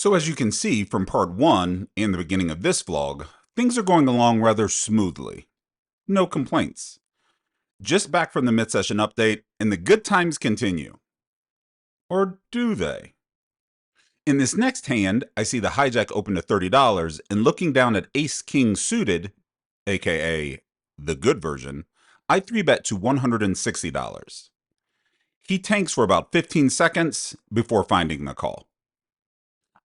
So as you can see from part 1 and the beginning of this vlog, things are going along rather smoothly. No complaints. Just back from the mid-session update, and the good times continue. Or do they? In this next hand, I see the hijack open to $30, and looking down at ace-king suited, aka the good version, I 3-bet to $160. He tanks for about 15 seconds before finding the call.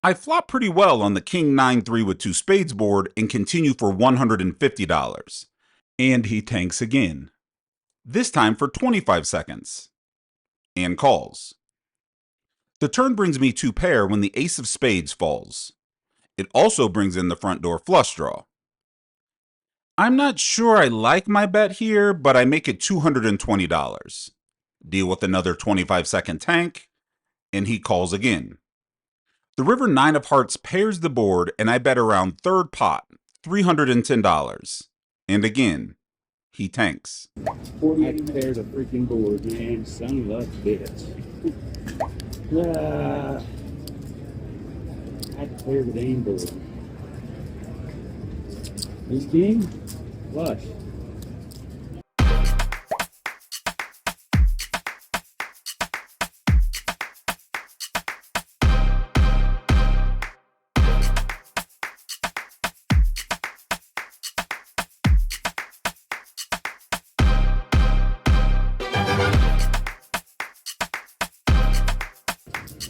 I flop pretty well on the king 9-3 with 2 spades board and continue for $150. And he tanks again. This time for 25 seconds. And calls. The turn brings me 2 pair when the ace of spades falls. It also brings in the front door flush draw. I'm not sure I like my bet here, but I make it $220. Deal with another 25-second tank, and he calls again. The river 9 of hearts pairs the board, and I bet around third pot, $310. And again, he tanks. 48 pairs of freaking board, man. Son of a bitch. I pair the dang board. This king? Flush.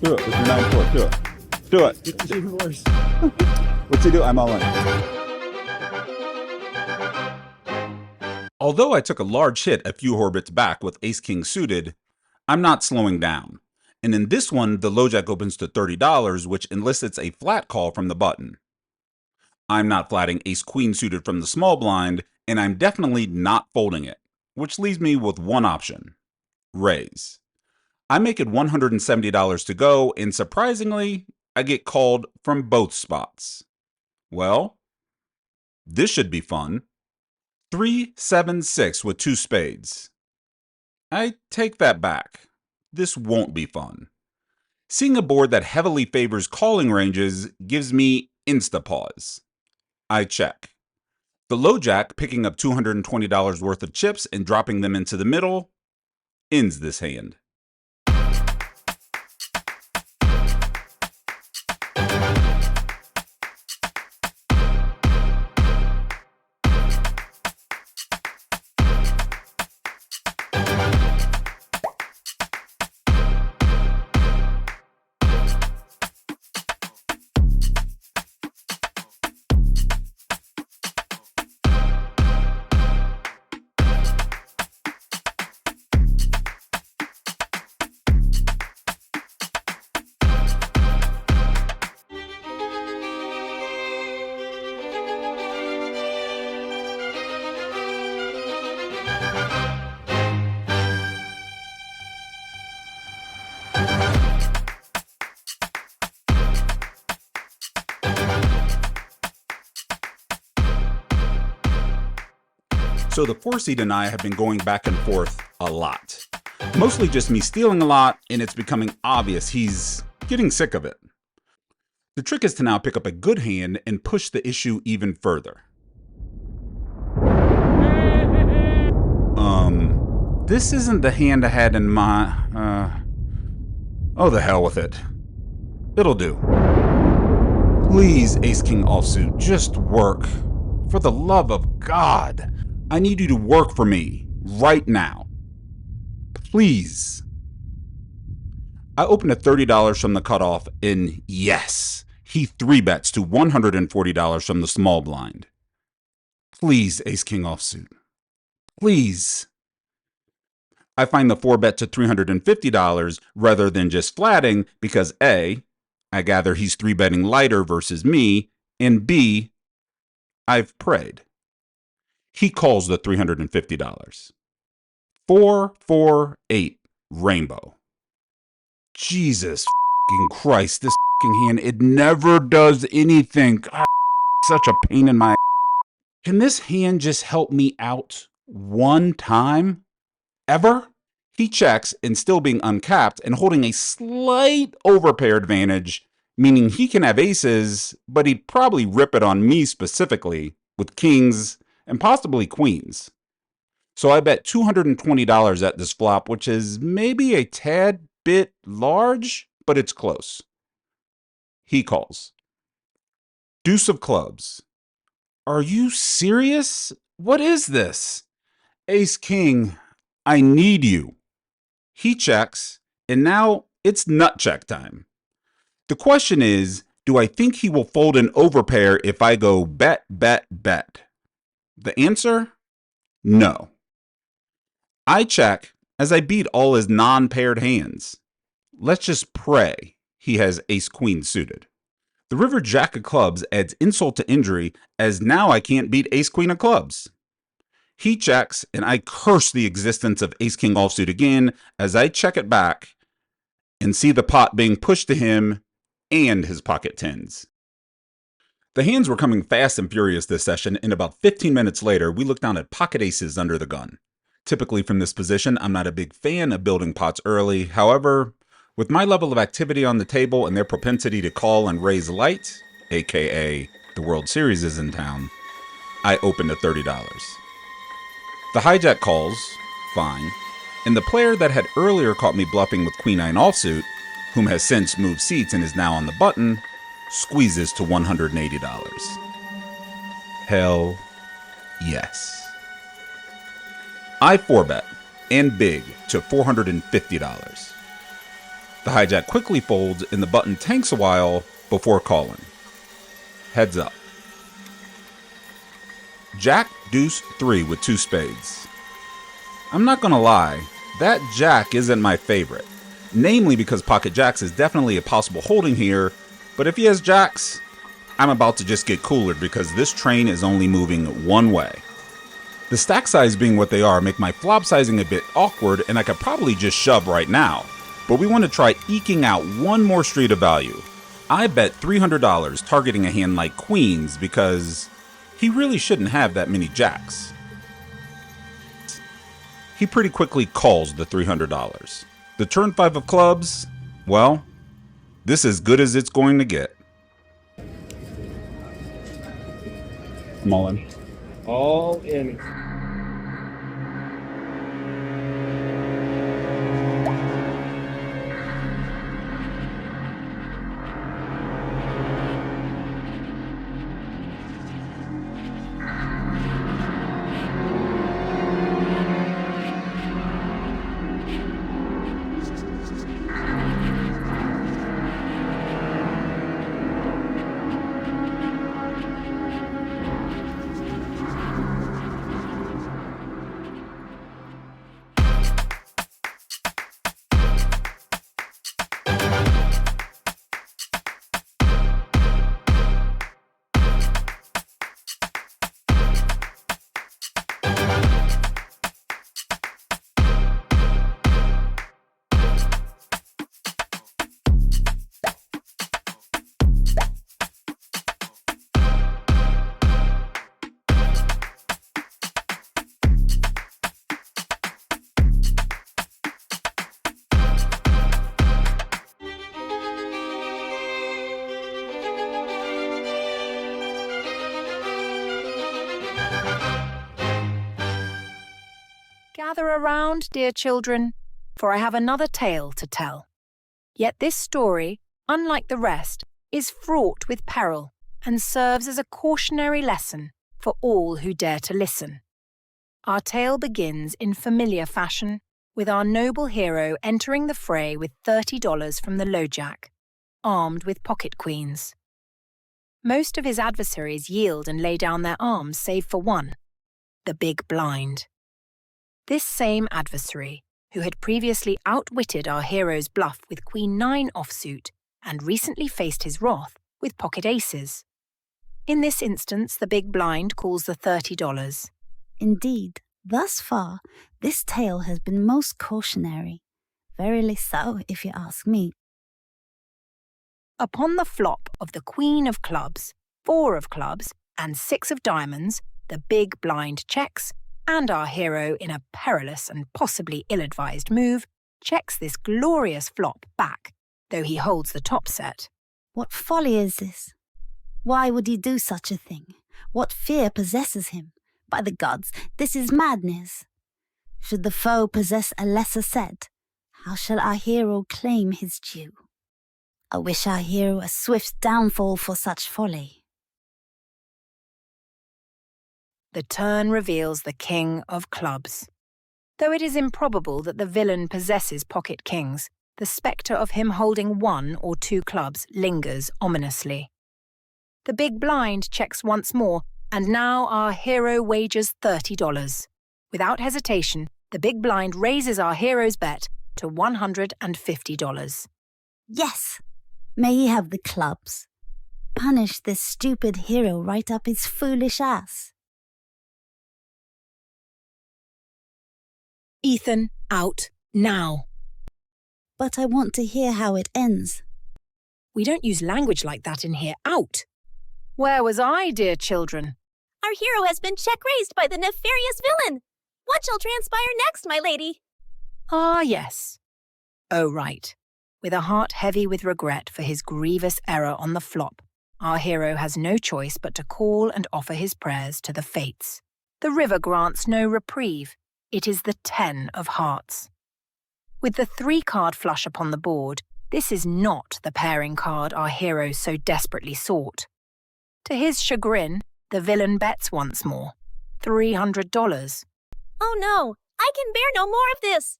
Do it with your 9-4. Do it. Do it. It's even worse. What's he do? I'm all in. Although I took a large hit a few orbits back with ace-king suited, I'm not slowing down. And in this one, the low jack opens to $30, which elicits a flat call from the button. I'm not flatting ace-queen suited from the small blind, and I'm definitely not folding it, which leaves me with one option: raise. I make it $170 to go, and surprisingly, I get called from both spots. Well, this should be fun. 3-7-6 with 2 spades. I take that back. This won't be fun. Seeing a board that heavily favors calling ranges gives me insta-pause. I check. The low jack, picking up $220 worth of chips and dropping them into the middle, ends this hand. So the 4 seed and I have been going back and forth a lot. Mostly just me stealing a lot, and it's becoming obvious he's getting sick of it. The trick is to now pick up a good hand and push the issue even further. This isn't the hand I had in my, oh, the hell with it. It'll do. Please, ace-king offsuit, just work. For the love of God. I need you to work for me, right now. Please. I opened at $30 from the cutoff, and yes, he 3-bets to $140 from the small blind. Please, ace-king offsuit. Please. I find the 4-bet to $350 rather than just flatting because A, I gather he's 3-betting lighter versus me, and B, I've prayed. He calls the $350. 4-4-8 rainbow. Jesus f***ing Christ, this f***ing hand, it never does anything. God, such a pain in my. Can this hand just help me out one time? Ever? He checks and still being uncapped and holding a slight overpair advantage, meaning he can have aces, but he'd probably rip it on me specifically with kings and possibly queens. So I bet $220 at this flop, which is maybe a tad bit large, but it's close. He calls. Deuce of clubs. Are you serious? What is this? Ace king, I need you. He checks, and now it's nut check time. The question is, do I think he will fold an overpair if I go bet, bet, bet? The answer? No. I check as I beat all his non-paired hands. Let's just pray he has ace-queen suited. The river jack of clubs adds insult to injury, as now I can't beat ace-queen of clubs. He checks, and I curse the existence of ace-king offsuit again as I check it back and see the pot being pushed to him and his pocket tens. The hands were coming fast and furious this session, and about 15 minutes later, we looked down at pocket aces under the gun. Typically from this position, I'm not a big fan of building pots early. However, with my level of activity on the table and their propensity to call and raise light, aka the World Series is in town, I opened at $30. The hijack calls, fine, and the player that had earlier caught me bluffing with queen-9 offsuit, whom has since moved seats and is now on the button, squeezes to $180. Hell yes. I 4-bet, and big, to $450. The hijack quickly folds and the button tanks a while before calling. Heads up. Jack, deuce, 3 with 2 spades. I'm not gonna lie, that jack isn't my favorite. Namely because pocket jacks is definitely a possible holding here, but if he has jacks, I'm about to just get cooler because this train is only moving one way. The stack size being what they are make my flop sizing a bit awkward, and I could probably just shove right now, but we want to try eking out one more street of value. I bet $300 targeting a hand like queens because he really shouldn't have that many jacks. He pretty quickly calls the $300. The turn 5 of clubs, well, this is as good as it's going to get. I'm all in. All in. Gather around, dear children, for I have another tale to tell. Yet this story, unlike the rest, is fraught with peril and serves as a cautionary lesson for all who dare to listen. Our tale begins in familiar fashion, with our noble hero entering the fray with $30 from the LoJack, armed with pocket queens. Most of his adversaries yield and lay down their arms save for one, the big blind. This same adversary, who had previously outwitted our hero's bluff with queen-9 offsuit and recently faced his wrath with pocket aces. In this instance, the big blind calls the $30. Indeed, thus far, this tale has been most cautionary. Verily so, if you ask me. Upon the flop of the queen of clubs, 4 of clubs, and 6 of diamonds, the big blind checks, and our hero, in a perilous and possibly ill-advised move, checks this glorious flop back, though he holds the top set. What folly is this? Why would he do such a thing? What fear possesses him? By the gods, this is madness. Should the foe possess a lesser set, how shall our hero claim his due? I wish our hero a swift downfall for such folly. The turn reveals the king of clubs. Though it is improbable that the villain possesses pocket kings, the spectre of him holding 1 or 2 clubs lingers ominously. The big blind checks once more, and now our hero wagers $30. Without hesitation, the big blind raises our hero's bet to $150. Yes! May he have the clubs. Punish this stupid hero right up his foolish ass. Ethan, out, now. But I want to hear how it ends. We don't use language like that in here. Out! Where was I, dear children? Our hero has been check-raised by the nefarious villain. What shall transpire next, my lady? Ah, yes. Oh, right. With a heart heavy with regret for his grievous error on the flop, our hero has no choice but to call and offer his prayers to the fates. The river grants no reprieve. It is the 10 of hearts. With the 3-card flush upon the board, this is not the pairing card our hero so desperately sought. To his chagrin, the villain bets once more. $300. Oh no, I can bear no more of this.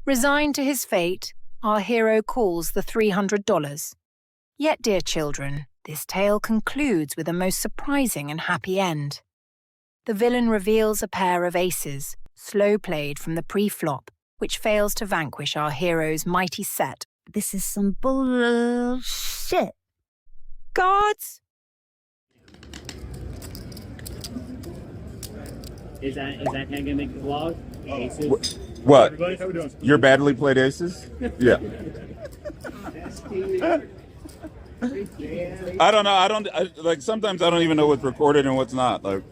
Resigned to his fate, our hero calls the $300. Yet, dear children, this tale concludes with a most surprising and happy end. The villain reveals a pair of aces, slow played from the pre-flop, which fails to vanquish our hero's mighty set. This is some bullshit. Guards! Is that gonna make the vlog? Aces? What? Everybody, how we doing? Your badly played aces? Yeah. I don't know. Sometimes I don't even know what's recorded and what's not. Like,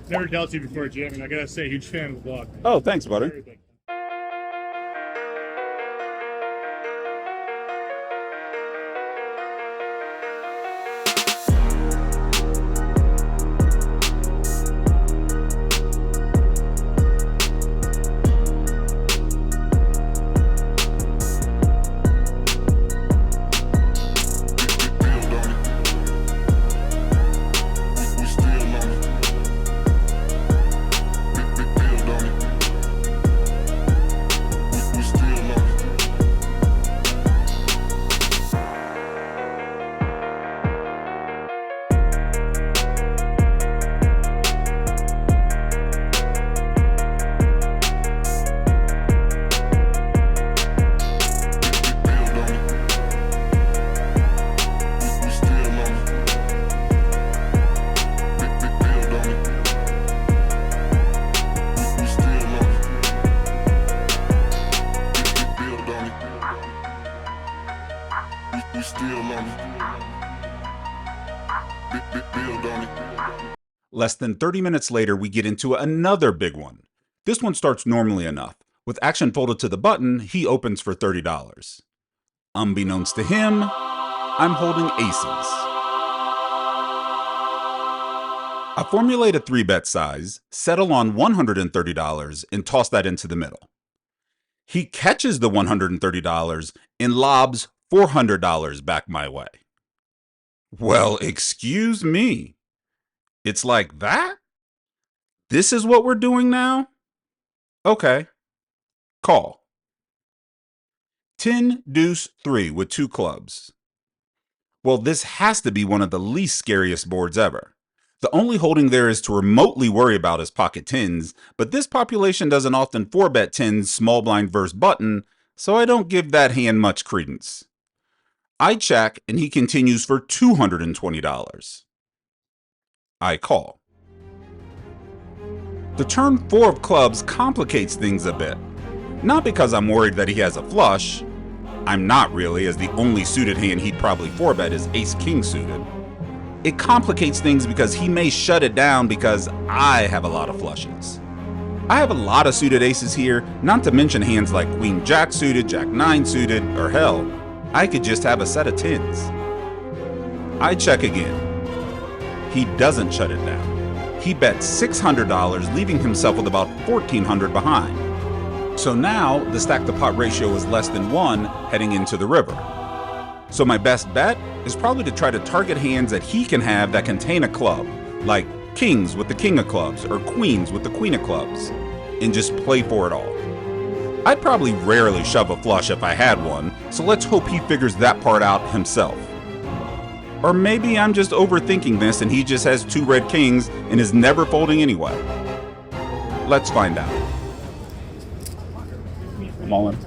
Never dealt with you before, Jim, and I gotta say, huge fan of the vlog. oh, thanks, buddy. Very big. Less than 30 minutes later, we get into another big one. This one starts normally enough. With action folded to the button, he opens for $30. Unbeknownst to him, I'm holding aces. I formulate a 3-bet size, settle on $130, and toss that into the middle. He catches the $130 and lobs $400 back my way. Well, excuse me. It's like that? This is what we're doing now? Okay. Call. 10 deuce 3 with 2 clubs. Well, this has to be one of the least scariest boards ever. The only holding there is to remotely worry about is pocket 10s, but this population doesn't often 4-bet 10s small blind versus button, so I don't give that hand much credence. I check and he continues for $220. I call. The turn 4 of clubs complicates things a bit. Not because I'm worried that he has a flush. I'm not really, as the only suited hand he'd probably 4-bet is ace-king suited. It complicates things because he may shut it down because I have a lot of flushes. I have a lot of suited aces here, not to mention hands like queen-jack suited, jack-9 suited, or hell, I could just have a set of tins. I check again. He doesn't shut it down. He bet $600, leaving himself with about $1,400 behind. So now the stack to pot ratio is less than 1 heading into the river. So my best bet is probably to try to target hands that he can have that contain a club, like kings with the king of clubs or queens with the queen of clubs, and just play for it all. I'd probably rarely shove a flush if I had one, so let's hope he figures that part out himself. Or maybe I'm just overthinking this and he just has 2 red kings and is never folding anyway. Let's find out. I'm all in.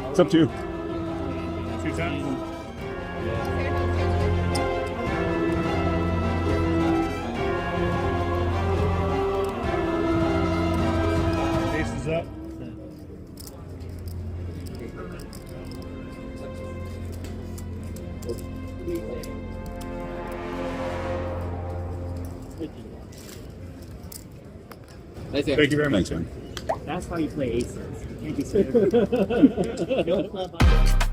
It's up to you. 2 times. Ace is up. Thank you very much. Thanks, man. That's how you play aces. You can't be scared. No club.